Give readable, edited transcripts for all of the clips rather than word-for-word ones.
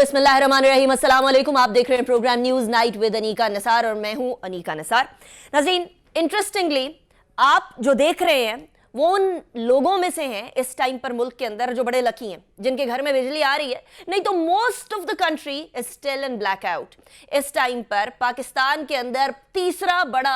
बिस्मिल्लाहिर्रहमानिर्रहीम, अस्सलाम वालेकुम। आप देख रहे हैं programme news night with Aneeqa Nisar और मैं हूं अनीका निसार। नाज़रीन, इंटरेस्टिंगली आप जो देख रहे हैं वो उन लोगों में से हैं इस टाइम पर मुल्क के अंदर जो बड़े लकी हैं, जिनके घर में बिजली आ रही है, नहीं तो most of the country is still in blackout. इस टाइम पर पाकिस्तान के अंदर तीसरा बड़ा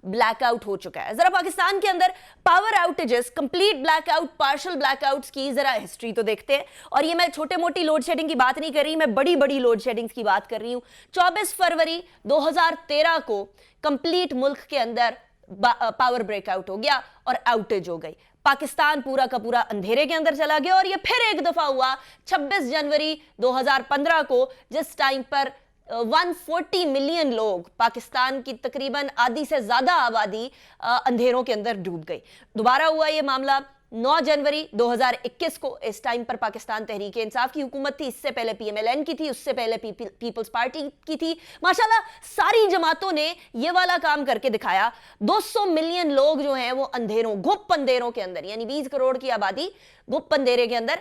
ब्लैकआउट हो चुका है। जरा पाकिस्तान के अंदर power outages, complete blackout, partial blackouts की जरा हिस्ट्री तो देखते हैं। और ये मैं छोटे मोटी लोड शेडिंग की बात नहीं कर रही, मैं बड़ी बड़ी लोड शेडिंग्स की बात कर रही हूं। 24 फरवरी 2013 को कंप्लीट मुल्क के अंदर पावर ब्रेकआउट हो गया और आउटेज हो गई। पाकिस्तान पूरा का पूरा अंधेरे के अंदर चला गया। और ये फिर एक दफा हुआ 26 जनवरी 2015 को, जिस टाइम पर 140 मिलियन लोग, पाकिस्तान की तकरीबन आधी से ज्यादा आबादी अंधेरों के अंदर डूब गई। दोबारा हुआ ये मामला 9 जनवरी 2021 को। इस टाइम पर पाकिस्तान तहरीक इंसाफ की हुकूमत थी, इससे पहले PMLN की थी, उससे पहले पीपल्स पार्टी की थी। माशाल्लाह सारी जमातों ने ये वाला काम करके दिखाया। 200 मिलियन लोग जो हैं वो अंधेरों, गुप्त अंधेरों के अंदर, यानी 20 करोड़ की आबादी गुप्त अंधेरे के अंदर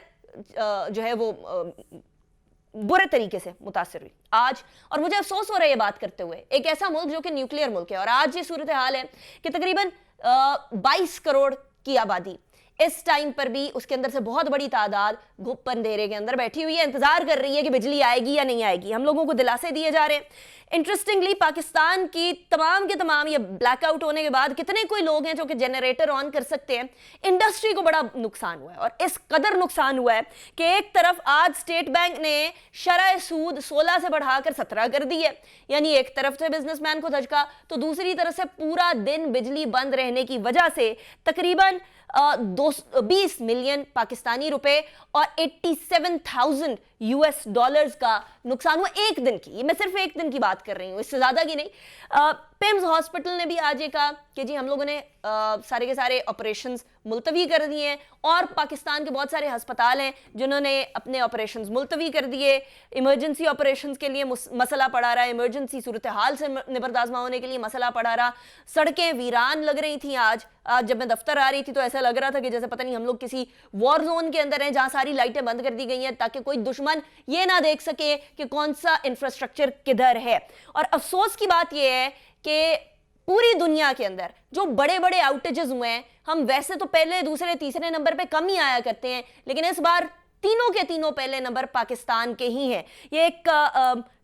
जो है वो बुरे तरीके से मुतासिर हुई आज। और मुझे अफसोस हो रहा है ये बात करते हुए, एक ऐसा मुल्क जो कि न्यूक्लियर मुल्क है, और आज ये सूरत हाल है कि तकरीबन 22 करोड़ की आबादी इस टाइम पर भी उसके अंदर से बहुत बड़ी तादाद गुप्त अंधेरे के अंदर बैठी हुई है, इंतजार कर रही है कि बिजली आएगी या नहीं आएगी। हम लोगों को दिलासे दिए जा रहे हैं। इंटरेस्टिंगली पाकिस्तान की तमाम के तमाम ये ब्लैकआउट होने के बाद कितने कोई लोग हैं जो कि जनरेटर ऑन कर सकते हैं। इंडस्ट्री को बड़ा नुकसान हुआ है, और इस कदर नुकसान हुआ है कि एक तरफ आज स्टेट बैंक ने शरह सूद 16 से बढ़ाकर 17 कर दी है, यानी एक तरफ से बिजनेसमैन को धचका, तो दूसरी तरफ से पूरा दिन बिजली बंद रहने की वजह से तकरीबन 20 मिलियन पाकिस्तानी रुपए और 87,000 US डॉलर्स का नुकसान हुआ एक दिन की। ये मैं सिर्फ एक दिन की बात कर रही हूँ, इससे ज्यादा की नहीं। पिम्स हॉस्पिटल ने भी आज ये कहा कि जी हम लोगों ने सारे के सारे ऑपरेशंस मुलतवी कर दिए हैं, और पाकिस्तान के बहुत सारे अस्पताल हैं जिन्होंने अपने ऑपरेशंस मुलतवी कर दिए। इमरजेंसी ऑपरेशंस के लिए मसला पड़ा रहा, इमरजेंसी सूरत हाल से निबरदाजमा होने के लिए मसला पड़ा रहा। सड़कें वीरान लग रही थी। आज जब मैं दफ्तर आ रही थी तो ऐसा लग रहा था कि जैसे पता नहीं हम लोग किसी वॉर जोन के अंदर हैं, जहां सारी लाइटें बंद कर दी गई हैं ताकि कोई दुश्मन ये ना देख सके कि कौन सा इंफ्रास्ट्रक्चर किधर है। और अफसोस की बात यह है कि पूरी दुनिया के अंदर जो बड़े बड़े आउटेजेस हुए हैं, हम वैसे तो पहले दूसरे तीसरे नंबर पे कम ही आया करते हैं, लेकिन इस बार तीनों के तीनों पहले नंबर पाकिस्तान के ही हैं। ये एक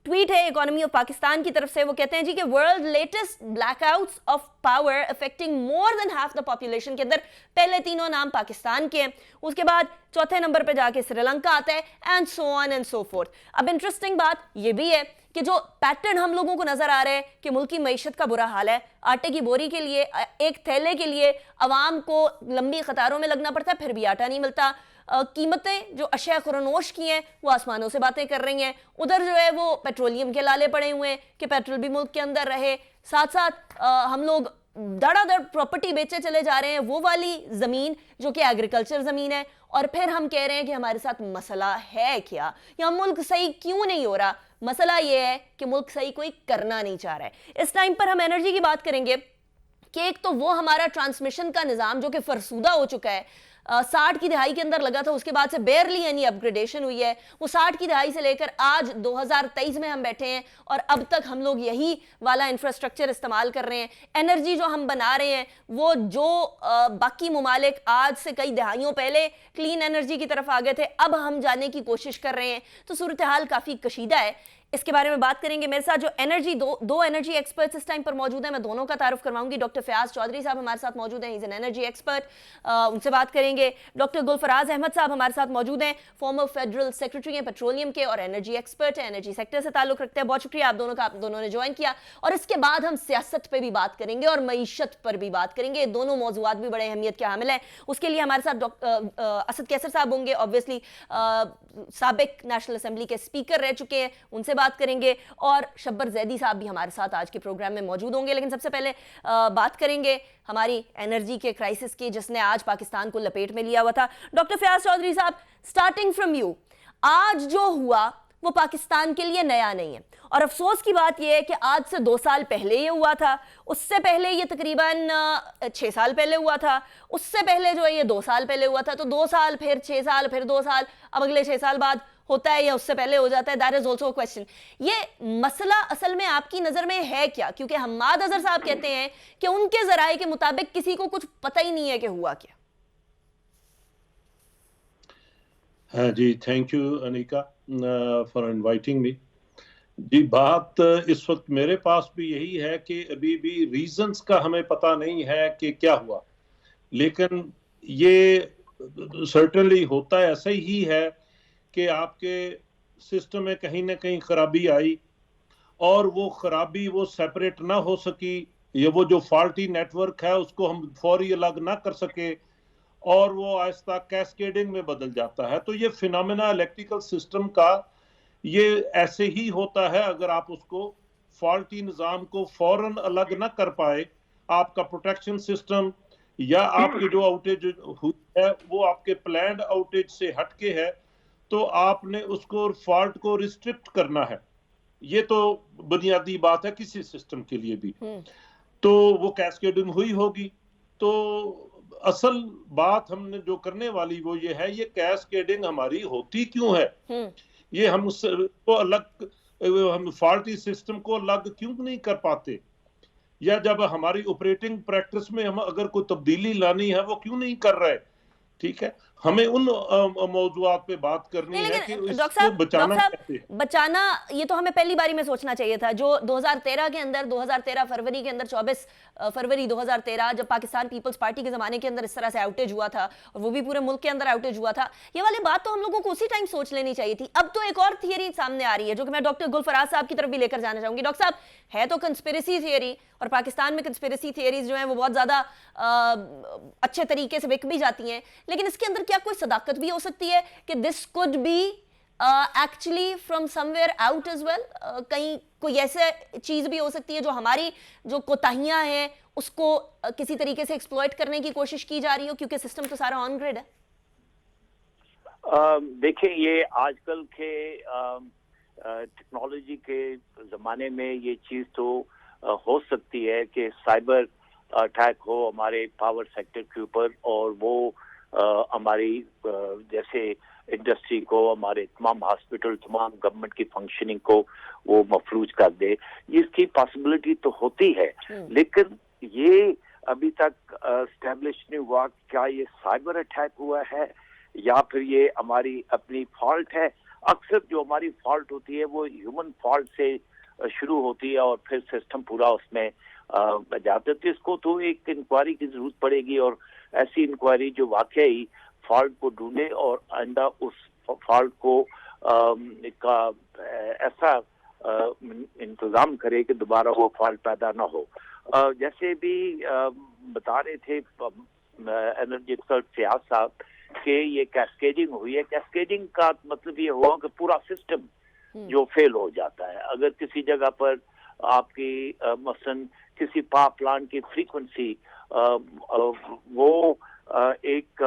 ट्वीट है इकोनॉमी ऑफ पाकिस्तान की तरफ से। वो कहते हैं जी कि world latest blackouts of power affecting more than half the population के अंदर पहले तीनों नाम पाकिस्तान के हैं, उसके बाद चौथे नंबर पे जाके श्रीलंका आता है, and so on and so fourth. अब इंटरेस्टिंग बात ये भी है कि जो पैटर्न हम लोगों को नजर आ रहा है कि मुल्क की मईशत का बुरा हाल है। आटे की बोरी के लिए, एक थैले के लिए अवाम को लंबी कतारों में लगना पड़ता है, फिर भी आटा नहीं मिलता। कीमतें जो अशिया खुरनोश की हैं वो आसमानों से बातें कर रही हैं। उधर जो है वो पेट्रोलियम के लाले पड़े हुए हैं कि पेट्रोल भी मुल्क के अंदर रहे। साथ साथ हम लोग धड़ाधड़ प्रॉपर्टी बेचे चले जा रहे हैं, वो वाली जमीन जो कि एग्रीकल्चर जमीन है, और फिर हम कह रहे हैं कि हमारे साथ मसला है क्या, या मुल्क सही क्यों नहीं हो रहा। मसला ये है कि मुल्क सही कोई करना नहीं चाह रहा है। इस टाइम पर हम एनर्जी की बात करेंगे कि एक तो वो हमारा ट्रांसमिशन का निज़ाम जो कि फरसूदा हो चुका है, 60 की दहाई के अंदर लगा था, उसके बाद से बेयरली यानी अपग्रेडेशन हुई है। वो 60 की दहाई से लेकर आज 2023 में हम बैठे हैं, और अब तक हम लोग यही वाला इंफ्रास्ट्रक्चर इस्तेमाल कर रहे हैं। एनर्जी जो हम बना रहे हैं वो जो बाकी मुमालिक आज से कई दहाइयों पहले क्लीन एनर्जी की तरफ आ गए थे, अब हम जाने की कोशिश कर रहे हैं। तो सूरत हाल काफ़ी कशीदा है, इसके बारे में बात करेंगे। मेरे साथ जो एनर्जी दो एनर्जी एक्सपर्ट्स इस टाइम पर मौजूद हैं, मैं दोनों का तारुफ करवाऊंगी। डॉक्टर फयाज चौधरी साहब हमारे साथ मौजूद हैं, he is an energy expert, उनसे बात करेंगे। डॉक्टर गुलफराज अहमद साहब हमारे साथ मौजूद हैं, फॉर्मर फेडरल सेक्रेटरी हैं पेट्रोलियम के, और एनर्जी एक्सपर्ट हैं, एनर्जी सेक्टर से ताल्लुक रखते हैं। बहुत शुक्रिया आप दोनों का, आप दोनों ने ज्वाइन किया। और इसके बाद हम सियासत पर भी बात करेंगे और मईशत पर भी बात करेंगे। दोनों मौजूद भी बड़े अहमियत के हामिल हैं। उसके लिए हमारे साथ असद कैसर साहब होंगे, ऑब्वियसली साबिक नेशनल असेंबली के स्पीकर रह चुके हैं, उनसे बात करेंगे। और शब्बर जैदी साहब भी हमारे साथ आज के प्रोग्राम में मौजूद होंगे। लेकिन सबसे पहले बात करेंगे हमारी एनर्जी के क्राइसिस की, जिसने आज पाकिस्तान को लपेट में लिया हुआ था। डॉक्टर फयाज चौधरी साहब, स्टार्टिंग फ्रॉम यू, आज जो हुआ वो पाकिस्तान के लिए नया नहीं है, और अफसोस की बात यह है कि आज से 2 साल पहले ये हुआ था, उससे पहले ये तकरीबन 6 साल पहले हुआ था, उससे पहले जो है ये 2 साल पहले हुआ था, तो 2 साल, फिर 6 साल, फिर 2 साल, अब अगले 6 साल बाद ہوتا ہے یا اس سے پہلے ہو جاتا ہے, that is also a question. یہ مسئلہ اصل میں آپ کی نظر میں ہے کیا؟ کیونکہ حماد اظہر صاحب کہتے ہیں کہ ان کے ذرائع کے مطابق کسی کو کچھ پتہ ہی نہیں ہے کہ ہوا کیا. ہاں جی, thank you Aneeka for inviting me. جی, بات اس وقت میرے پاس بھی یہی ہے کہ ابھی بھی ریزنز کا ہمیں پتہ نہیں ہے کہ کیا ہوا, لیکن یہ سرٹنلی ہوتا ایسا ہی ہے کہ آپ کے سسٹم میں کہیں نہ کہیں خرابی آئی اور وہ خرابی وہ سیپریٹ نہ ہو سکی, یا وہ جو فالٹی نیٹ ورک ہے اس کو ہم فوری الگ نہ کر سکے اور وہ آہستہ کیسکیڈنگ میں بدل جاتا ہے. تو یہ فینومینا الیکٹریکل سسٹم کا یہ ایسے ہی ہوتا ہے. اگر آپ اس کو فالٹی نظام کو فوراً الگ نہ کر پائے, آپ کا پروٹیکشن سسٹم یا آپ کی جو آؤٹیج ہوئی ہے وہ آپ کے پلانڈ آؤٹیج سے ہٹ کے ہے, تو آپ نے اس کو فالٹ کو ریسٹرکٹ کرنا ہے. یہ تو بنیادی بات ہے کسی سسٹم کے لیے بھی. تو وہ کیسکیڈنگ ہوئی ہوگی. تو اصل بات ہم نے جو کرنے والی وہ یہ ہے, یہ کیسکیڈنگ ہماری ہوتی کیوں ہے, یہ ہم اس کو الگ, ہم فالٹی سسٹم کو الگ کیوں نہیں کر پاتے, یا جب ہماری آپریٹنگ پریکٹس میں ہم اگر کوئی تبدیلی لانی ہے وہ کیوں نہیں کر رہے. ٹھیک ہے, ہمیں ان موضوعات پہ بات کرنی ہے کہ اس کو بچانا کیسے ہے. بچانا یہ تو ہمیں پہلی باری میں سوچنا چاہیے تھا. جو 2013 کے اندر 2013 فروری کے اندر 24 فروری 2013 جب پاکستان پیپلز پارٹی کے زمانے کے اندر اس طرح سے آؤٹیج ہوا تھا, اور وہ بھی پورے ملک کے اندر آؤٹیج ہوا تھا, یہ والی بات تو ہم لوگوں کو اسی ٹائم سوچ لینی چاہیے تھی. اب تو ایک اور تھیوری سامنے آ رہی ہے جو کہ میں ڈاکٹر گل فراز صاحب کی طرف بھی لے کر جانا چاہوں گی. ڈاکٹر صاحب, ہے تو کنسپیریسی تھیوری, اور پاکستان میں کنسپیریسی تھیوریز جو ہیں وہ بہت زیادہ اچھے طریقے سے بک بھی جاتی ہیں, لیکن اس کے اندر کیا کوئی صداقت بھی ہو سکتی ہے کہ دس could be actually from somewhere out as well, کہیں کوئی ایسے چیز بھی ہو سکتی ہے جو ہماری جو کوتاہیاں ہیں اس کو کسی طریقے سے ایکسپلوئٹ کرنے کی کوشش کی جا رہی ہو, کیونکہ سسٹم تو سارا آن گریڈ ہے. دیکھیں, یہ آج کل کے ٹیکنالوجی کے زمانے میں یہ چیز تو ہو سکتی ہے کہ سائبر اٹیک ہو ہمارے پاور سیکٹر کے اوپر, اور وہ ہماری جیسے انڈسٹری کو, ہمارے تمام ہاسپٹل, تمام گورنمنٹ کی فنکشننگ کو وہ مفلوج کر دے. اس کی پاسبلٹی تو ہوتی ہے, لیکن یہ ابھی تک اسٹیبلش نہیں ہوا کیا یہ سائبر اٹیک ہوا ہے یا پھر یہ ہماری اپنی فالٹ ہے. اکثر جو ہماری فالٹ ہوتی ہے وہ ہیومن فالٹ سے شروع ہوتی ہے اور پھر سسٹم پورا اس میں جاتا ہے. تو اس کو تو ایک انکوائری کی ضرورت پڑے گی, اور ایسی انکوائری جو واقعی فالٹ کو ڈھونڈے اور آئندہ اس فالٹ کو ایسا انتظام کرے کہ دوبارہ وہ فالٹ پیدا نہ ہو. جیسے بھی بتا رہے تھے انرجی ایکسپرٹ فیاض صاحب کہ یہ کیسکیڈنگ ہوئی ہے. کیسکیڈنگ کا مطلب یہ ہوا کہ پورا سسٹم جو فیل ہو جاتا ہے. اگر کسی جگہ پر آپ کی مثلاً کسی پاور پلانٹ کی فریکوینسی وہ ایک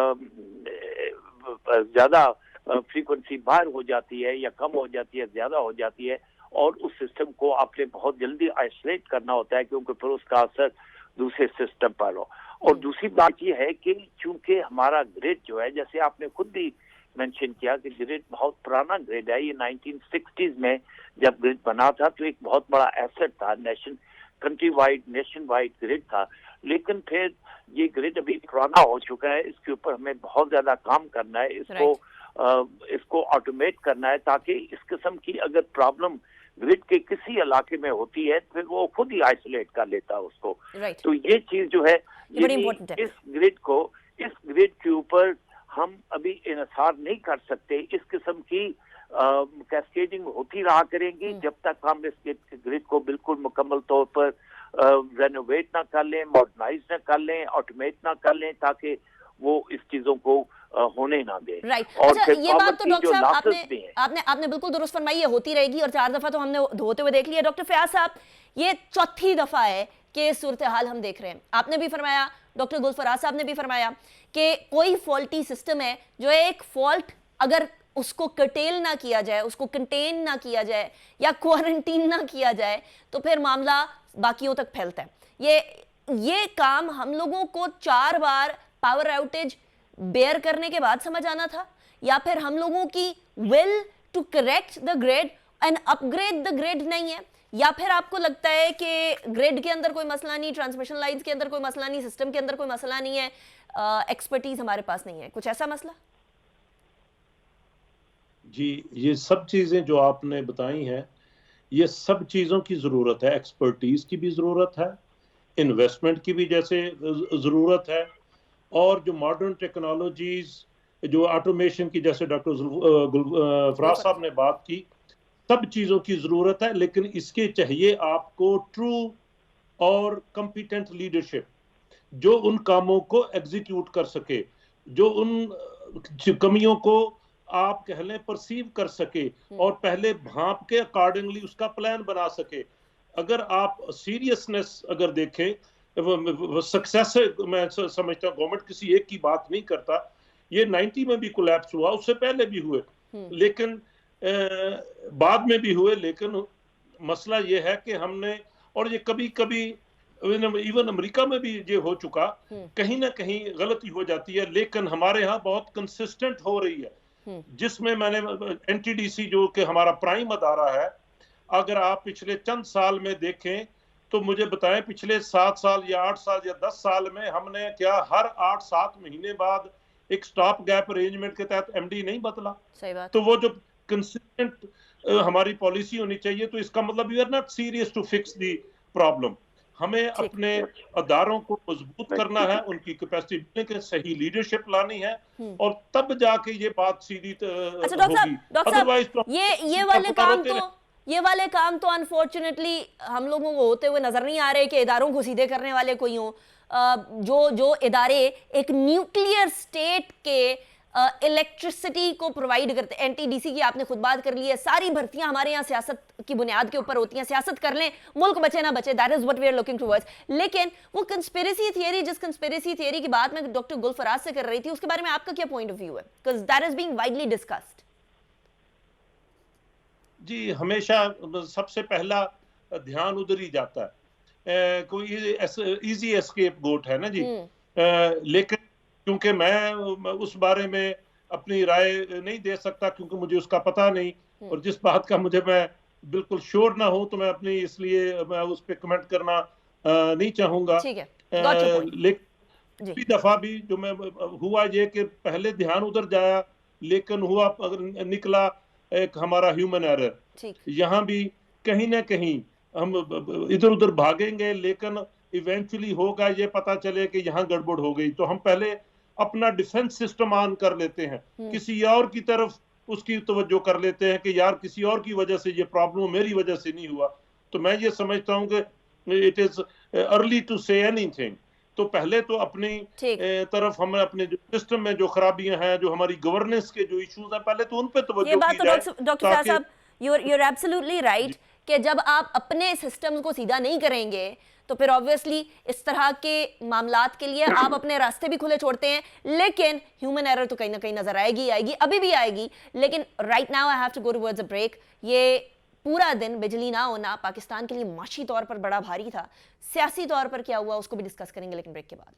زیادہ فریکوینسی باہر ہو جاتی ہے یا کم ہو جاتی ہے, زیادہ ہو جاتی ہے, اور اس سسٹم کو آپ نے بہت جلدی آئسولیٹ کرنا ہوتا ہے کیونکہ پھر اس کا اثر دوسرے سسٹم پر ہو. اور دوسری بات یہ ہے کہ چونکہ ہمارا گریڈ جو ہے, جیسے آپ نے خود بھی مینشن کیا کہ گریڈ بہت پرانا گریڈ ہے, یہ 1960s میں جب گریڈ بنا تھا تو ایک بہت بڑا ایسٹ تھا, countrywide nationwide grid تھا. لیکن پھر یہ گریڈ ابھی پرانا ہو چکا ہے, اس کے اوپر ہمیں بہت زیادہ کام کرنا ہے, اس کو آٹومیٹ کرنا ہے تاکہ اس قسم کی اگر پرابلم گریڈ کے کسی علاقے میں ہوتی ہے پھر وہ خود ہی آئسولیٹ کر لیتا ہے اس کو. تو یہ چیز جو ہے اس گریڈ کے اوپر ہم ابھی انحصار نہیں کر سکتے. اس قسم کی کیسکیڈنگ ہوتی رہا کریں گی جب تک ہم اس گریڈ کو بالکل مکمل طور پر رینوویٹ نہ کر لیں, ماڈرنائز نہ کر لیں, آٹومیٹ نہ کر لیں, تاکہ وہ اس چیزوں کو ہونے نہ دیں. اور یہ بات تو ڈاکٹر صاحب آپ نے بالکل درست فرمائی, یہ ہوتی رہے گی اور 4 دفعہ تو ہم نے ہوتے ہوئے دیکھ لیا. ڈاکٹر فیاض صاحب, یہ چوتھی دفعہ ہے کہ صورتحال ہم دیکھ رہے ہیں. آپ نے بھی فرمایا, ڈاکٹر گل فراز صاحب نے بھی فرمایا کہ کوئی فالٹی سسٹم ہے جو ایک فالٹ اگر اس کو کرٹیل نہ کیا جائے, اس کو کنٹین نہ کیا جائے یا کوارنٹین نہ کیا جائے تو پھر معاملہ باقیوں تک پھیلتا ہے. یہ کام ہم لوگوں کو 4 بار پاور آؤٹیج بیئر کرنے کے بعد سمجھ آنا تھا, یا پھر ہم لوگوں کی will to correct the grid and upgrade the grid नहीं है, या फिर आपको लगता है कि ग्रिड के अंदर कोई मसला नहीं, ट्रांसमिशन लाइंस के अंदर कोई मसला नहीं, सिस्टम के अंदर कोई मसला नहीं है, एक्सपर्टीज हमारे पास नहीं है, कुछ ऐसा मसला? जी, ये सब चीजें जो आपने बताई हैं, ये सब चीजों की जरूरत है, एक्सपर्टीज की भी जरूरत है, इन्वेस्टमेंट की भी जैसे जरूरत है, और जो मॉडर्न टेक्नोलॉजीज, जो ऑटोमेशन की, जैसे डॉक्टर फराज साहब ने बात की, सब चीजों की जरूरत है। लेकिन इसके चाहिए आपको ट्रू और कॉम्पिटेंट लीडरशिप, जो उन कामों को एग्जीक्यूट कर सके, जो उन कमियों को आप कह लें परसीव कर सके और पहले भांप के अकॉर्डिंगली उसका प्लान बना सके। अगर आप सीरियसनेस अगर देखें, सक्सेस, मैं समझता हूँ गवर्नमेंट किसी एक की बात नहीं करता, ये 90 में भी कोलैप्स हुआ, उससे पहले भी हुए, लेकिन बाद में भी हुए। लेकिन मसला ये है कि हमने, और ये कभी कभी इवन अमेरिका में भी ये हो चुका, कहीं ना कहीं गलती हो जाती है, लेकिन हमारे यहाँ बहुत कंसिस्टेंट हो रही है, जिसमें मैंने एनटीडीसी जो कि हमारा प्राइम अदारा है, अगर आप पिछले चंद साल में देखें तो मुझे बताएं पिछले 7 साल या 8 साल या 10 साल में हमने क्या हर 8-7 महीने बाद एक स्टॉप गैप अरेंजमेंट के तहत एमडी नहीं बदला? सही बात। तो वो जो कंसिस्टेंट हमारी पॉलिसी होनी चाहिए, तो इसका मतलब we are not serious to fix the problem. हमें अपने अदारों को मजबूत करना है, उनकी कैपेसिटी के सही लीडरशिप लानी है, और तब जाके ये बात सीधी अच्छा डॉक्टर साहब, ये वाले काम तो अनफॉर्चुनेटली हम लोगों को होते हुए नजर नहीं आ रहे कि इदारों को सीधे करने वाले कोई हों। जो इदारे एक न्यूक्लियर स्टेट के इलेक्ट्रिसिटी को प्रोवाइड करते, एनटीडीसी की आपने खुद बात कर ली है, सारी भर्तियां हमारे यहाँ सियासत की बुनियाद के ऊपर होती हैं, सियासत कर लें, मुल्क बचे ना बचे, that is what we are looking towards. लेकिन वो कंस्पिरेसी थियरी, जिस कंस्पिरेसी थियरी की बात मैं डॉक्टर गुल फराज से कर रही थी, उसके बारे में आपका क्या पॉइंट ऑफ व्यू है? Because that is being widely discussed. जी, हमेशा सबसे पहला ध्यान उधर ही जाता है, कोई इजी एस्केप गोट है ना जी। लेकिन क्योंकि मैं उस बारे में अपनी राय नहीं दे सकता, क्योंकि मुझे उसका पता नहीं, और जिस बात का मैं बिल्कुल श्योर ना हूं, तो मैं अपनी, इसलिए मैं उस पर कमेंट करना नहीं चाहूंगा। ठीक है, लेकिन दफा भी जो मैं हुआ ये कि पहले ध्यान उधर जाया, लेकिन हुआ निकला एक हमारा ह्यूमन एरर। यहाँ भी कहीं ना कहीं हम इधर उधर भागेंगे, लेकिन इवेंचुअली होगा ये पता चले कि यहाँ गड़बड़ हो गई, तो हम पहले अपना डिफेंस सिस्टम ऑन कर लेते हैं, किसी और की तरफ उसकी तवज्जो कर लेते हैं कि यार किसी और की वजह से ये प्रॉब्लम मेरी वजह से नहीं हुआ। तो मैं ये समझता हूँ कि it is early to say anything. तो पहले तो अपनी तरफ हमें अपने जो सिस्टम में जो खराबियां हैं, जो हमारी गवर्नेंस के जो इश्यूज हैं, पहले तो उन पे तवज्जो की जाए। डॉक्टर साहब, यू आर एब्सोल्युटली राइट कि जब आप अपने सिस्टम को सीधा नहीं करेंगे तो फिर ऑब्वियसली इस तरह के मामलात के लिए आप अपने रास्ते भी खुले छोड़ते हैं, लेकिन ह्यूमन एरर तो कहीं ना कहीं नजर आएगी, अभी भी आएगी। लेकिन right now I have to go towards a break. ये पूरा दिन बिजली ना होना पाकिस्तान के लिए माशी तौर पर बड़ा भारी था, सियासी तौर पर क्या हुआ उसको भी डिस्कस करेंगे, लेकिन ब्रेक के बाद।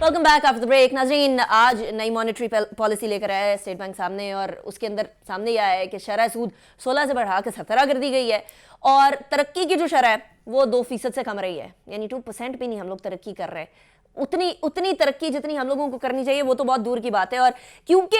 Welcome back after the break. नाज़रीन, आज नई मॉनेटरी पॉलिसी लेकर आया है स्टेट बैंक सामने, और उसके अंदर सामने यह आया है कि शरह सूद 16 से बढ़ा के 17 कर दी गई है, और तरक्की की जो शरह है वो 2% से कम रही है, यानी 2% भी नहीं हम लोग तरक्की कर रहे। उतनी तरक्की जितनी हम लोगों को करनी चाहिए वो तो बहुत दूर की बात है। और क्योंकि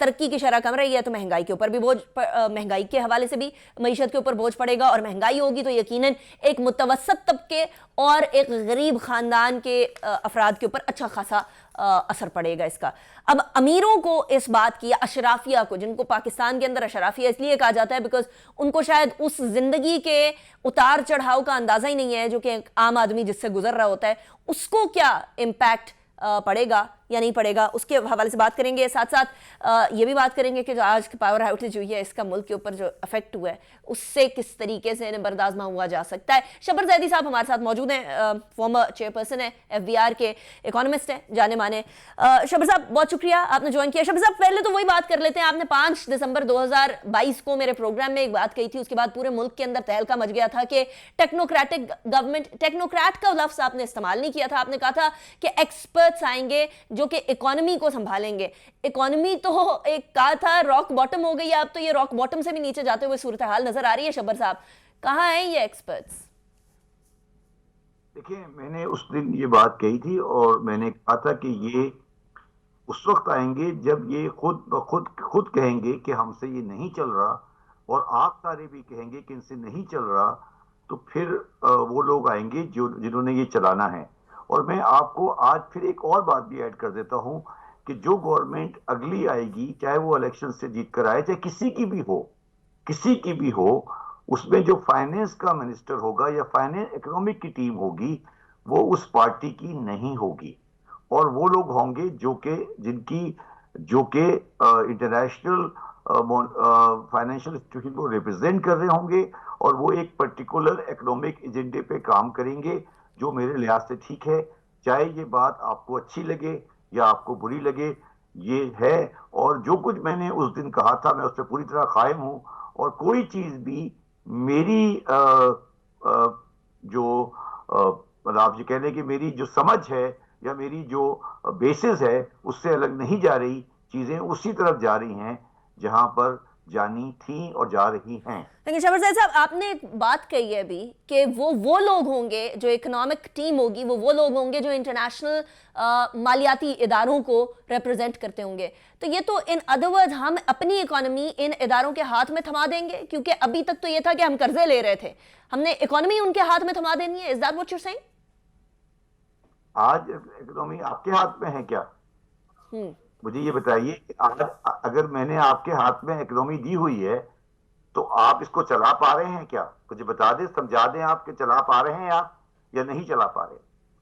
तरक्की की शरह कम रही है तो महंगाई के ऊपर भी बोझ, महंगाई के हवाले से भी मईशत के ऊपर बोझ पड़ेगा, और महंगाई होगी तो यकीनन एक मुतवसत तबके और एक गरीब खानदान के अफराद के ऊपर अच्छा खासा असर पड़ेगा इसका। अब अमीरों को इस बात की, अशराफिया को, जिनको पाकिस्तान के अंदर अशराफिया इसलिए कहा जाता है बिकॉज उनको शायद उस जिंदगी के उतार चढ़ाव का अंदाजा ही नहीं है जो कि एक आम आदमी जिससे गुजर रहा होता है, उसको क्या इम्पैक्ट पड़ेगा یا نہیں پڑے گا, اس کے حوالے سے بات کریں گے. ساتھ ساتھ یہ بھی بات کریں گے کہ جو آج پاور آؤٹیج ہوئی ہے اس کا ملک کے اوپر جو افیکٹ ہوا ہے اس سے کس طریقے سے بردازمہ ہوا جا سکتا ہے. شبر زیدی صاحب ہمارے ساتھ موجود ہیں, فارمر چیئرپرسن ہیں FBR کے, اکانومسٹ ہیں جانے مانے. شبر صاحب بہت شکریہ آپ نے جوائن کیا. شبر صاحب پہلے تو وہی بات کر لیتے ہیں, آپ نے 5 دسمبر 2022 کو میرے پروگرام میں ایک بات کہی تھی, اس کے بعد پورے ملک کے اندر تہلکہ مچ گیا تھا کہ ٹیکنوکریٹک گورنمنٹ, ٹیکنوکریٹ کا لفظ آپ نے استعمال نہیں کیا تھا, آپ نے کہا تھا کہ ایکسپرٹس آئیں گے جو کہ اکانومی کو سنبھالیں گے. اکانومی تو ایک کہا تھا راک باٹم ہو گئی ہے, اب تو یہ راک باٹم سے بھی نیچے جاتے ہوئے صورتحال نظر آ رہی ہے. شبر صاحب کہاں ہیں یہ ایکسپرٹس؟ دیکھیں, میں نے اس دن یہ بات کہی تھی اور میں نے کہا تھا کہ یہ اس وقت آئیں گے جب یہ خود کہیں گے کہ ہم سے یہ نہیں چل رہا, اور آپ سارے بھی کہیں گے کہ ان سے نہیں چل رہا, تو پھر وہ لوگ آئیں گے جنہوں نے یہ چلانا ہے. اور میں آپ کو آج پھر ایک اور بات بھی ایڈ کر دیتا ہوں کہ جو گورنمنٹ اگلی آئے گی, چاہے وہ الیکشن سے جیت کر آئے, چاہے کسی کی بھی ہو, اس میں جو فائنینس کا منسٹر ہوگا یا اکنامک کی ٹیم ہوگی وہ اس پارٹی کی نہیں ہوگی, اور وہ لوگ ہوں گے جو کہ انٹرنیشنل فائنینشیل انسٹیٹیوشن کو ریپرزینٹ کر رہے ہوں گے, اور وہ ایک پرٹیکولر اکنامک ایجنڈے پہ کام کریں گے جو میرے لحاظ سے ٹھیک ہے, چاہے یہ بات آپ کو اچھی لگے یا آپ کو بری لگے, یہ ہے. اور جو کچھ میں نے اس دن کہا تھا میں اس پہ پوری طرح قائم ہوں, اور کوئی چیز بھی میری جو آپ یہ کہہ لیں کہ میری جو سمجھ ہے یا میری جو بیسس ہے اس سے الگ نہیں جا رہی, چیزیں اسی طرف جا رہی ہیں جہاں پر جانی تھیں اور جا رہی ہیں. لیکن شبر زید صاحب آپ نے ایک بات کہی ہے ابھی کہ وہ لوگ ہوں گے جو اکنامک ٹیم ہوگی, وہ لوگ ہوں گے جو انٹرنیشنل مالیاتی اداروں کو ریپرزینٹ کرتے ہوں گے. تو یہ تو ان ادر ورڈ ہم اپنی اکانومی ان اداروں کے ہاتھ میں تھما دیں گے, کیونکہ ابھی تک تو یہ تھا کہ ہم قرضے لے رہے تھے, ہم نے اکانومی ان کے ہاتھ میں تھما دینی ہے. Is that what you're saying? آج اکنامی آپ کے ہاتھ میں ہے کیا؟ مجھے یہ بتائیے کہ اگر میں نے آپ کے ہاتھ میں اکنامی دی ہوئی ہے تو آپ اس کو چلا پا رہے ہیں کیا؟ مجھے بتا دیں, سمجھا دیں آپ کہ چلا پا رہے ہیں آپ یا نہیں چلا پا رہے.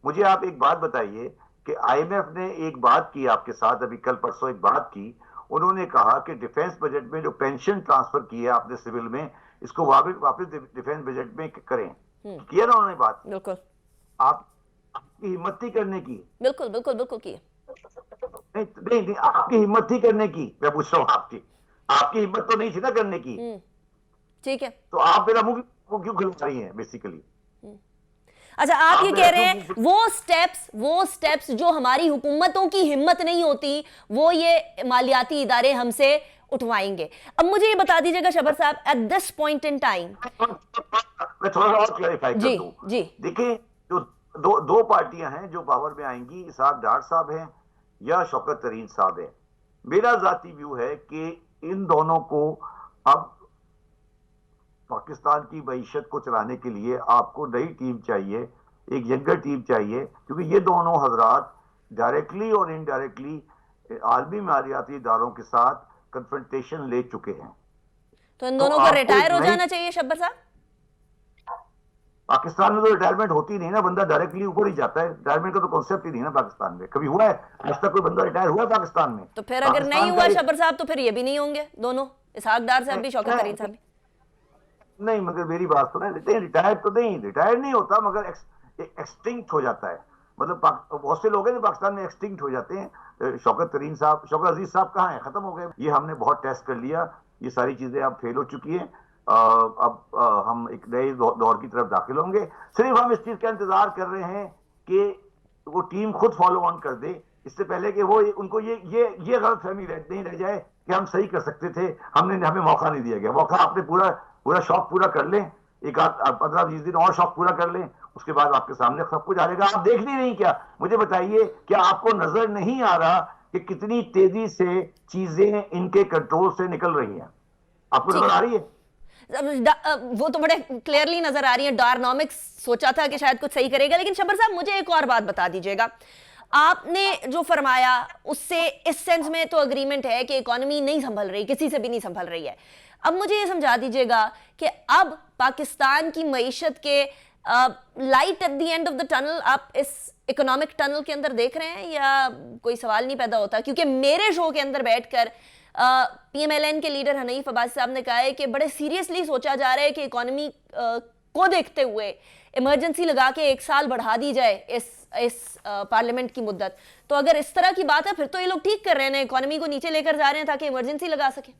مجھے آپ ایک بات بتائیے کہ IMF نے ایک بات کی آپ کے ساتھ, ابھی کل پرسوں ایک بات کی, انہوں نے کہا کہ ڈیفنس بجٹ میں جو پینشن ٹرانسفر کی ہے آپ نے سول میں, اس کو واپس ڈیفنس بجٹ میں کریں. کیا نا انہوں نے بات؟ بالکل. آپ کی ہمت تھی کرنے کی. بالکل بالکل بالکل کی. نہیں, آپ کی ہمت تھی کرنے کی. میں پوچھ رہا ہوں آپ کی ہمت تو نہیں تھی نا کرنے کی. ٹھیک ہے, تو آپ میرا منہ کیوں کھلوا رہی ہیں بیسیکلی؟ اچھا آپ یہ کہہ رہے ہیں وہ سٹیپس جو ہماری حکومتوں کی ہمت نہیں ہوتی وہ یہ مالیاتی ادارے ہم سے اٹھوائیں گے. اب مجھے یہ بتا دیجئے گا شبر صاحب, at this point in time میں تھوڑا سا اور کلیریفائی کر دوں. جی دیکھیں, جو دو پارٹیاں ہیں جو پاور میں آئیں گی, اسحاق ڈار صاحب ہیں یا شوکت ترین صاحب ہیں. میرا ذاتی ویو ہے کہ ان دونوں کو اب پاکستان کی معیشت کو چلانے کے لیے آپ کو نئی ٹیم چاہیے, ایک ینگر ٹیم چاہیے, کیونکہ یہ دونوں حضرات ڈائریکٹلی اور انڈائریکٹلی عالمی مالیاتی اداروں کے ساتھ کنفرنٹیشن لے چکے ہیں. تو ان دونوں کو ریٹائر ہو جانا چاہیے شبر صاحب. پاکستان میں تو ریٹائرمنٹ ہوتی نہیں نا, بندہ ڈائریکٹلی اوپر ہی جاتا ہے. ریٹائرمنٹ کا تو کانسیپٹ ہی نہیں نا پاکستان میں. کبھی ہوا ہے آج تک کوئی بندہ ریٹائر ہوا ہے پاکستان میں؟ تو پھر اگر نہیں ہوا شبر صاحب تو پھر یہ بھی نہیں ہوں گے دونوں, اسحاق ڈار صاحب بھی شوکت ترین صاحب بھی. نہیں, مگر میری بات سنیں, ریٹائر تو نہیں ہوتا, مگر ایکسٹنکٹ ہو جاتا ہے. مطلب بہت سے لوگ ہیں جو پاکستان میں ایکسٹنکٹ ہو جاتے ہیں. شوکت ترین صاحب, شوکت عزیز صاحب کہاں ہیں؟ ختم ہو گئے. یہ ہم نے بہت ٹیسٹ کر لیا, یہ ساری چیزیں اب فیل ہو چکی ہیں. اب ہم ایک نئے دور کی طرف داخل ہوں گے. صرف ہم اس چیز کا انتظار کر رہے ہیں کہ وہ ٹیم خود فالو آن کر دے, اس سے پہلے کہ وہ ان کو یہ غلط فہمی نہیں رہ جائے کہ ہم صحیح کر سکتے تھے, ہمیں موقع نہیں دیا گیا. موقع آپ نے پورا شوق پورا کر لیں, ایک 15-20 دن اور شوق پورا کر لیں, اس کے بعد آپ کے سامنے سب کچھ آ جائے گا. آپ دیکھ نہیں رہی کیا؟ مجھے بتائیے, کیا آپ کو نظر نہیں آ رہا کہ کتنی تیزی سے چیزیں ان کے کنٹرول سے نکل رہی ہیں؟ آپ کو نظر آ رہی ہے؟ وہ تو بڑے کلیئرلی نظر آ رہی ہیں. ڈارنامکس سوچا تھا کہ شاید کچھ صحیح کرے گا, لیکن شبر صاحب مجھے ایک اور بات بتا دیجئے گا. آپ نے جو فرمایا اس سے اس سینس میں تو اگریمنٹ ہے کہ اکانومی نہیں سنبھل رہی, کسی سے بھی نہیں سنبھل رہی ہے. اب مجھے یہ سمجھا دیجئے گا کہ اب پاکستان کی معیشت کے light at the end of the tunnel आप इस इकोनॉमिक टनल के अंदर देख रहे हैं, या कोई सवाल नहीं पैदा होता? क्योंकि मेरे शो के अंदर बैठकर PMLN के लीडर हनीफ अब्बासी साहब ने कहा है कि बड़े सीरियसली सोचा जा रहा है कि इकोनॉमी को देखते हुए इमरजेंसी लगा के 1 साल बढ़ा दी जाए इस पार्लियामेंट की मुद्दत। तो अगर इस तरह की बात है फिर तो ये लोग ठीक कर रहे हैं, इकोनॉमी को नीचे लेकर जा रहे हैं ताकि इमरजेंसी लगा सके।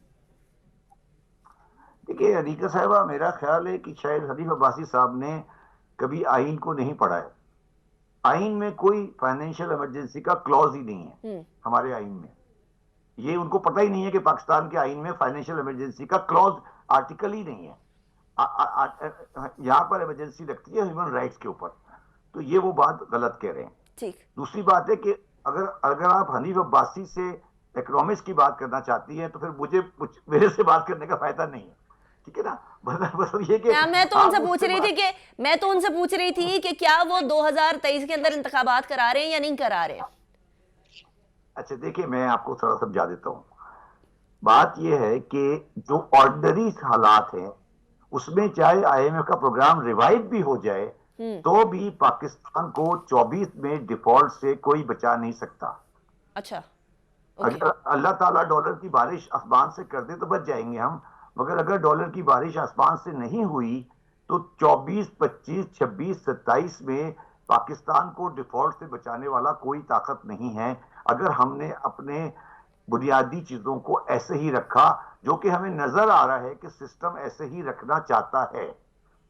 देखिए अनीका साहिबा, मेरा ख्याल है कि शायद हनीफ अब्बासी साहब ने कभी आइन को नहीं पढ़ा है। आइन में कोई फाइनेंशियल इमरजेंसी का क्लॉज ही नहीं है हमारे आइन में। ये उनको पता ही नहीं है कि पाकिस्तान के आइन में फाइनेंशियल इमरजेंसी का क्लॉज आर्टिकल ही नहीं है। यहाँ पर इमरजेंसी लगती है ह्यूमन राइट्स के ऊपर, तो ये वो बात गलत कह रहे हैं। ठीक। दूसरी बात है कि अगर आप हनीफ अब्बासी से इकोनॉमिक्स की बात करना चाहती हैं तो फिर मेरे से बात करने का फायदा नहीं है, ठीक है ना। बस ये कि मैं तो उनसे पूछ रही थी कि क्या वो 2023 के अंदर इंतखाबात करा रहे हैं या नहीं करा रहे हैं। अच्छा देखिए, मैं आपको थोड़ा समझा देता हूँ। बात यह है कि जो ऑर्डिनरी हालात हैं उसमें चाहे IMF का प्रोग्राम रिवाइव भी हो जाए तो भी पाकिस्तान को 24 में डिफॉल्ट से कोई बचा नहीं सकता। अच्छा, अगर अल्लाह ताला डॉलर की बारिश आसमान से कर दे तो बच जाएंगे हम, मगर अगर डॉलर की बारिश आसमान से नहीं हुई तो 24, 25, 26, 27 में पाकिस्तान को डिफॉल्ट से बचाने वाला कोई ताकत नहीं है। अगर हमने अपने बुनियादी चीजों को ऐसे ही रखा, जो कि हमें नजर आ रहा है कि सिस्टम ऐसे ही रखना चाहता है,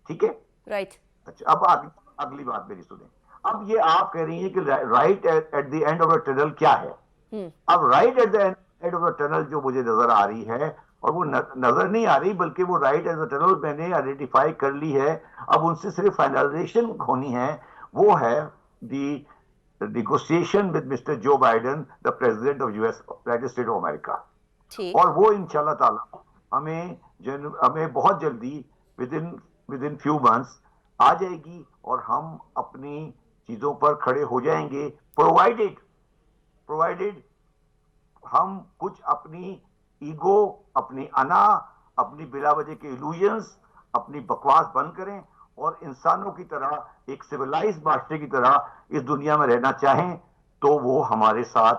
ठीक है। राइट। अच्छा, अब अगली बात मेरी सुने। अब ये आप कह रही हैं कि right at the end of the tunnel क्या है। अब right at the end of the tunnel जो मुझे नजर आ रही है, और वो नजर नहीं आ रही बल्कि वो राइट एट द टनल मैंने आइडेंटिफाई कर ली है। अब उनसे सिर्फ फाइनलाइजेशन होनी है, वो है दी negotiation with Mr. Joe Biden, the President of United States of America. और वो इंशाल्लाह ताला हमें बहुत जल्दी विद इन फ्यू मंथ्स आ जाएगी और हम अपनी चीजों पर खड़े हो जाएंगे, प्रोवाइडेड हम कुछ अपनी ईगो, अपनी अना, अपनी बिला वजह के इल्यूजन्स, अपनी बकवास बंद करें और इंसानों की तरह, एक सिविलाइज्ड माशरे की तरह इस दुनिया में रहना चाहें तो वो हमारे साथ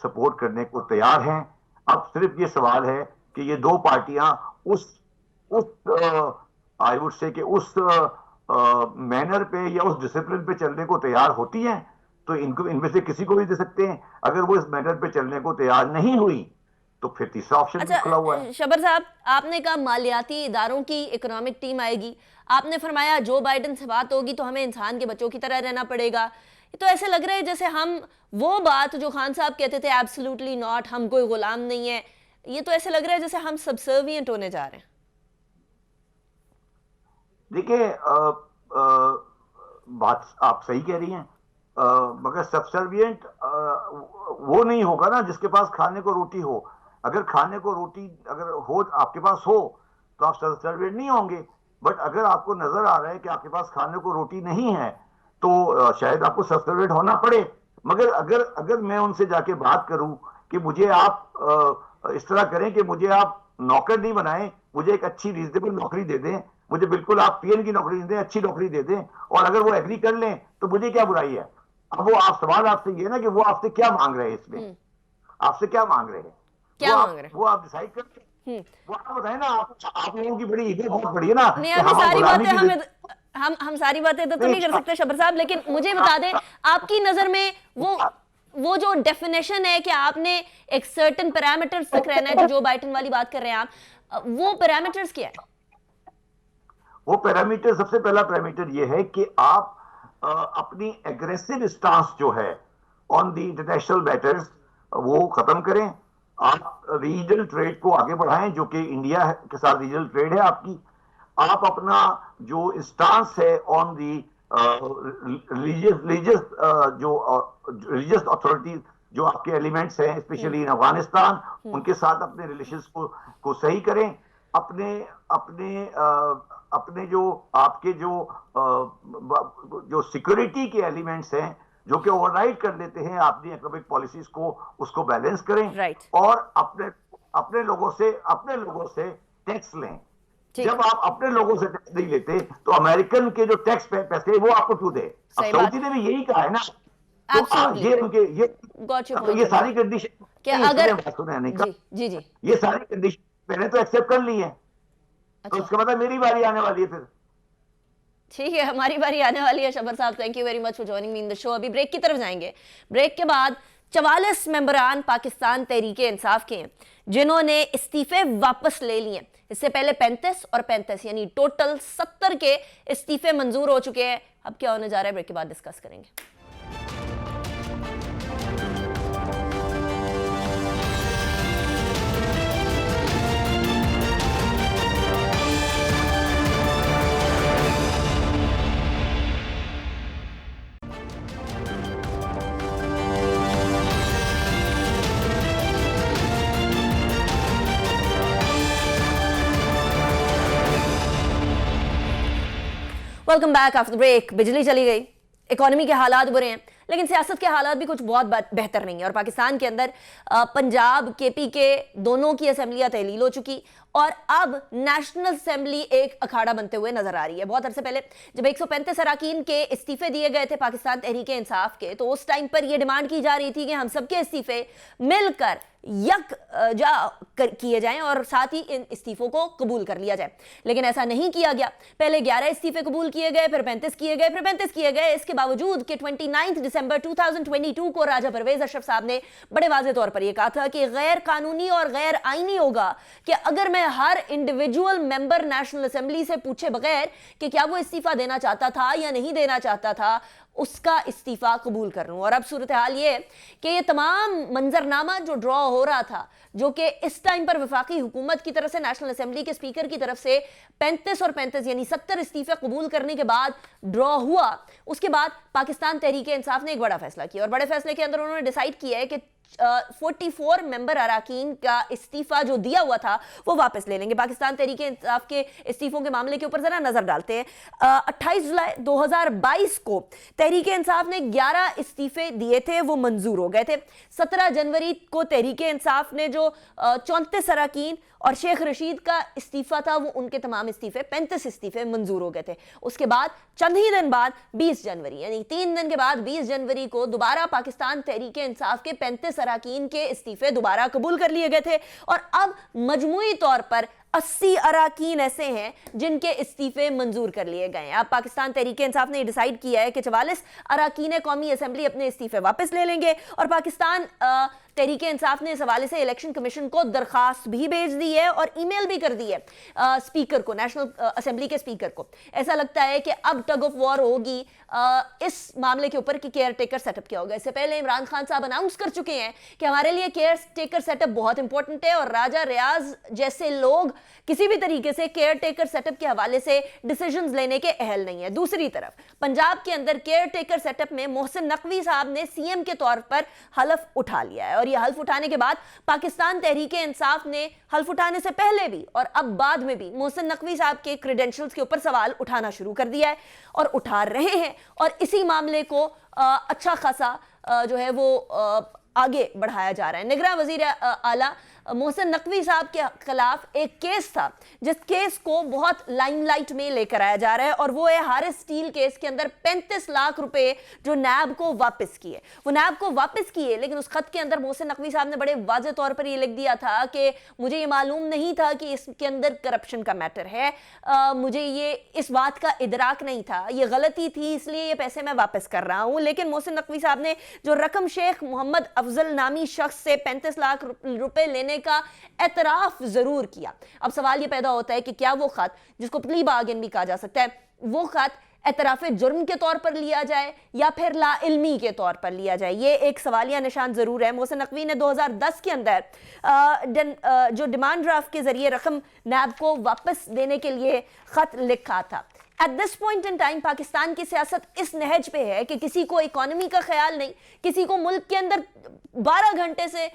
सपोर्ट करने को तैयार हैं। अब सिर्फ ये सवाल है कि ये दो पार्टियां उस आई वुड से कि उस मैनर पे या उस डिसिप्लिन पे चलने को तैयार होती हैं तो इनमें से किसी को भी दे सकते हैं। अगर वो इस मैनर पे चलने को तैयार नहीं हुई तो फिर तीसरा ऑप्शन खुला हुआ है। शबर साहब, आपने कहा मालियाती इदारों की इकोनॉमिक टीम आएगी, आपने फरमाया जो बाइडन से बात होगी तो हमें इंसान के बच्चों की तरह रहना पड़ेगा। तो ऐसे लग रहा है जैसे हम वो बात जो खान साहब कहते थे एब्सोल्युटली नॉट, हम कोई गुलाम नहीं है, ये तो ऐसे लग रहा है जैसे हम सबसर्विएंट होने जा रहे हैं। देखिए बात आप सही कह रही हैं, मगर सबसर्विएंट वो नहीं होगा ना जिसके पास खाने को रोटी हो। अगर खाने को रोटी अगर हो आपके पास हो तो आप सबसर्विएंट नहीं होंगे, बट अगर आपको नजर आ रहा है कि आपके पास खाने को रोटी नहीं है तो शायद आपको सबसर्विएंट होना पड़े। मगर अगर मैं उनसे जाके बात करूं कि मुझे आप इस तरह करें कि मुझे आप नौकर नहीं बनाएं, मुझे एक अच्छी रीजनेबल नौकरी दे दें, मुझे बिल्कुल आप पीएन की नौकरी दे दें, अच्छी नौकरी दे दें, और अगर वो एग्री कर लें तो मुझे क्या बुराई है। अब वो आप सवाल आपसे ये ना कि वो आपसे क्या मांग रहे हैं, इसमें आपसे क्या मांग रहे हैं, वो आप डिसाइड करते हैं। वो आप बताएं ना, आप लोगों की बड़ी ईगो बहुत बड़ी है ना। नहीं, हम सारी बातें तो नहीं कर सकते शबर साहब, लेकिन मुझे बता दें आपकी नजर में वो जो डेफिनेशन है कि आपने एक सर्टेन पैरामीटर्स तक रहना है, जो बाइडन वाली बात कर रहे हैं आप, वो पैरामीटर्स क्या है? वो पैरामीटर, सबसे पहला पैरामीटर ये है कि आप अपनी एग्रेसिव स्टांस जो है ऑन द इंटरनेशनल मैटर्स वो खत्म करें। आप रीजनल ट्रेड को आगे बढ़ाएं, जो कि इंडिया के साथ रीजनल ट्रेड है आपकी। आप अपना जो स्टांस है ऑन दी रिलीजियस अथॉरिटी जो आपके एलिमेंट्स हैं स्पेशली इन अफगानिस्तान, उनके साथ अपने रिलेशंस को सही करें। अपने जो आपके जो सिक्योरिटी के एलिमेंट्स हैं जो कि ओवरराइड कर लेते हैं आपकी इकोनॉमिक पॉलिसीज को, उसको बैलेंस करें। right. और अपने लोगों से टैक्स लें। جب آپ اپنے لوگوں سے ٹیکس نہیں لیتے تو امریکن کے جو ٹیکس پیسے وہ آپ کو کیوں دے؟ اب سعودی نے بھی یہی کہا ہے نا. یہ ساری کنڈیشن یہ ساری کنڈیشن میں نے تو ایکسپٹ کر لی ہے, تو اس کا مطلب میری باری آنے والی ہے پھر. ٹھیک ہے, ہماری باری آنے والی ہے. Shabbar sahab thank you very much for joining me in the show. ابھی بریک کی طرف جائیں گے. بریک کے بعد 44 ممبران پاکستان تحریک انصاف کے ہیں جنہوں نے استعفے واپس لے لیے. اس سے پہلے 35 اور 35 یعنی ٹوٹل 70 کے استعفے منظور ہو چکے ہیں. اب کیا ہونے جا رہا ہے بریک کے بعد ڈسکس کریں گے. Welcome back after break. بجلی چلی گئی, اکانومی کے حالات برے ہیں, لیکن سیاست کے حالات بھی کچھ بہت بہتر نہیں ہیں. اور پاکستان کے اندر پنجاب کے پی کے دونوں کی اسمبلیاں تحلیل ہو چکی اور اب نیشنل اسمبلی ایک اکھاڑا بنتے ہوئے نظر آ رہی ہے. بہت عرصے پہلے جب 135 اراکین کے استعفے دیے گئے تھے پاکستان تحریک انصاف کے, تو اس ٹائم پر یہ ڈیمانڈ کی جا رہی تھی کہ ہم سب کے استعفے مل کر یک جا کیے جائیں اور ساتھ ہی ان استعفوں کو قبول کر لیا جائے. لیکن ایسا نہیں کیا گیا. پہلے 11 استعفے قبول کیے گئے, پھر 35 کیے گئے, پھر 35 کیے گئے. اس کے باوجود کہ 29 دسمبر 2022 کو راجہ پرویز اشرف صاحب نے بڑے واضح طور پر یہ کہا تھا کہ غیر قانونی اور غیر آئینی ہوگا کہ اگر میں ہر انڈیویجول ممبر نیشنل اسمبلی سے پوچھے بغیر کہ کیا وہ استعفیٰ دینا چاہتا تھا یا نہیں دینا چاہتا تھا, اس کا استعفیٰ قبول کر لوں. اور اب صورتحال یہ کہ یہ تمام منظرنامہ جو ڈرا ہو رہا تھا, جو کہ اس ٹائم پر وفاقی حکومت کی طرف سے نیشنل اسمبلی کے اسپیکر کی طرف سے 35 اور 35 یعنی 70 استعفے قبول کرنے کے بعد ڈرا ہوا, اس کے بعد پاکستان تحریک انصاف نے ایک بڑا فیصلہ کیا. اور بڑے فیصلے کے اندر انہوں نے ڈیسائیڈ کیا ہے کہ 44 ممبر اراکین کا استعفیٰ جو دیا ہوا تھا وہ واپس لے لیں گے. پاکستان تحریک انصاف کے استعفوں کے معاملے کے اوپر ذرا نظر ڈالتے ہیں. 28 جولائی 2022 کو تحریک انصاف نے 11 استعفے دیے تھے, وہ منظور ہو گئے تھے. 17 جنوری کو تحریک انصاف نے جو 34 اراکین اور شیخ رشید کا استعفیٰ تھا, وہ ان کے تمام استعفے 35 استعفے منظور ہو گئے تھے. اس کے بعد چند ہی دن بعد 20 جنوری یعنی 3 دن کے بعد 20 جنوری کو دوبارہ پاکستان تحریک انصاف کے 35 اراکین کے استعفے دوبارہ قبول کر لیے گئے تھے. اور اب مجموعی طور پر 80 اراکین ایسے ہیں جن کے استعفے منظور کر لیے گئے ہیں. اب پاکستان تحریک انصاف نے ڈیسائیڈ کیا ہے کہ 44 اراکین قومی اسمبلی اپنے استعفے واپس لے لیں گے. اور پاکستان تحریک انصاف نے اس حوالے سے الیکشن کمیشن کو درخواست بھی بھیج دی ہے اور ای میل بھی کر دی ہے اسپیکر کو, نیشنل اسمبلی کے اسپیکر کو. ایسا لگتا ہے کہ اب ٹگ آف وار ہوگی اس معاملے کے اوپر کہ کیئر ٹیکر سیٹ اپ کیا ہوگا. اس سے پہلے عمران خان صاحب اناؤنس کر چکے ہیں کہ ہمارے لیے کیئر ٹیکر سیٹ اپ بہت امپورٹنٹ ہے اور راجہ ریاض جیسے لوگ کسی بھی طریقے سے کیئر ٹیکر سیٹ اپ کے حوالے سے ڈیسیژنز لینے کے اہل نہیں ہے. دوسری طرف پنجاب کے اندر کیئر ٹیکر سیٹ اپ میں محسن نقوی صاحب نے سی ایم کے طور پر حلف اٹھا لیا ہے. اور یہ حلف اٹھانے کے بعد پاکستان تحریک انصاف نے حلف اٹھانے سے پہلے بھی اور اب بعد میں بھی محسن نقوی صاحب کے کریڈینشلز کے اوپر سوال اٹھانا شروع کر دیا ہے اور اٹھا رہے ہیں. اور اسی معاملے کو اچھا خاصا جو ہے وہ آگے بڑھایا جا رہا ہے. نگراں وزیر اعلیٰ محسن نقوی صاحب کے خلاف ایک کیس تھا جس کیس کو بہت لائم لائٹ میں لے کر آیا جا رہا ہے, اور وہ ہے ہارس اسٹیل کیس کے اندر 35 لاکھ روپے جو نیب کو واپس کیے. وہ نیب کو واپس کیے, لیکن اس خط کے اندر محسن نقوی صاحب نے بڑے واضح طور پر یہ لکھ دیا تھا کہ مجھے یہ معلوم نہیں تھا کہ اس کے اندر کرپشن کا میٹر ہے, مجھے یہ اس بات کا ادراک نہیں تھا, یہ غلطی تھی, اس لیے یہ پیسے میں واپس کر رہا ہوں. لیکن محسن نقوی صاحب نے جو رقم شیخ محمد افضل نامی شخص سے 35 لاکھ روپے لینے کا اعتراف ضرور کیا. اب سوال یہ پیدا ہوتا ہے کہ کیا وہ خط, جس کو پلی بارگن بھی کہا جا سکتا ہے, وہ خط اعتراف جرم کے طور پر لیا جائے یا پھر لا علمی کے طور پر لیا جائے, یہ ایک سوالیہ نشان ضرور ہے. محسن نقوی نے 2010 کے اندر جو ڈیمانڈ ڈرافٹ کے ذریعے رقم نیب کو واپس دینے کے لیے خط لکھا تھا, at this point in time Pakistan की सियासत इस नहज पे है कि किसी को इकोनॉमी का ख्याल नहीं, किसी को मुल्क के अंदर 12 घंटे से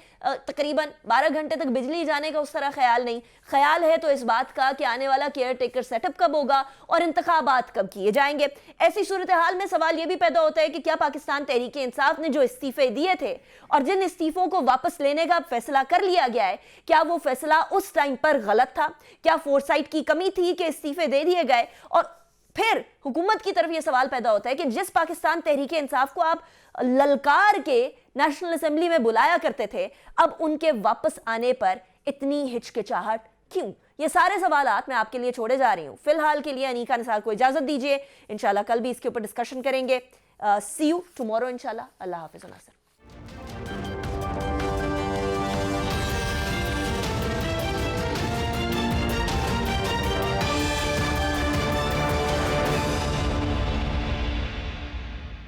तकरीबन 12 घंटे तक बिजली जाने का उस तरह ख्याल नहीं। ख्याल है तो इस बात का कि आने वाला केयर टेकर सेटअप कब होगा और इंतखाबात कब किए जाएंगे। ऐसी सूरत हाल में सवाल यह भी पैदा होता है कि क्या पाकिस्तान तहरीक इंसाफ ने जो इस्तीफे दिए थे और जिन इस्तीफों को वापस लेने का फैसला कर लिया गया है, क्या वो फैसला उस टाइम पर गलत था? क्या फोरसाइट की कमी थी कि इस्तीफे दे दिए गए? और फिर हुकूमत की तरफ यह सवाल पैदा होता है कि जिस पाकिस्तान तहरीक इंसाफ को आप ललकार के नेशनल असेंबली में बुलाया करते थे, अब उनके वापस आने पर इतनी हिचकिचाहट क्यों? ये सारे सवालात मैं आपके लिए छोड़े जा रही हूं। फिलहाल के लिए अनीका निसार को इजाजत दीजिए, इंशाल्लाह कल भी इसके ऊपर डिस्कशन करेंगे। सी यू टुमारो इंशाल्लाह। अल्लाह हाफिज़ नासिर।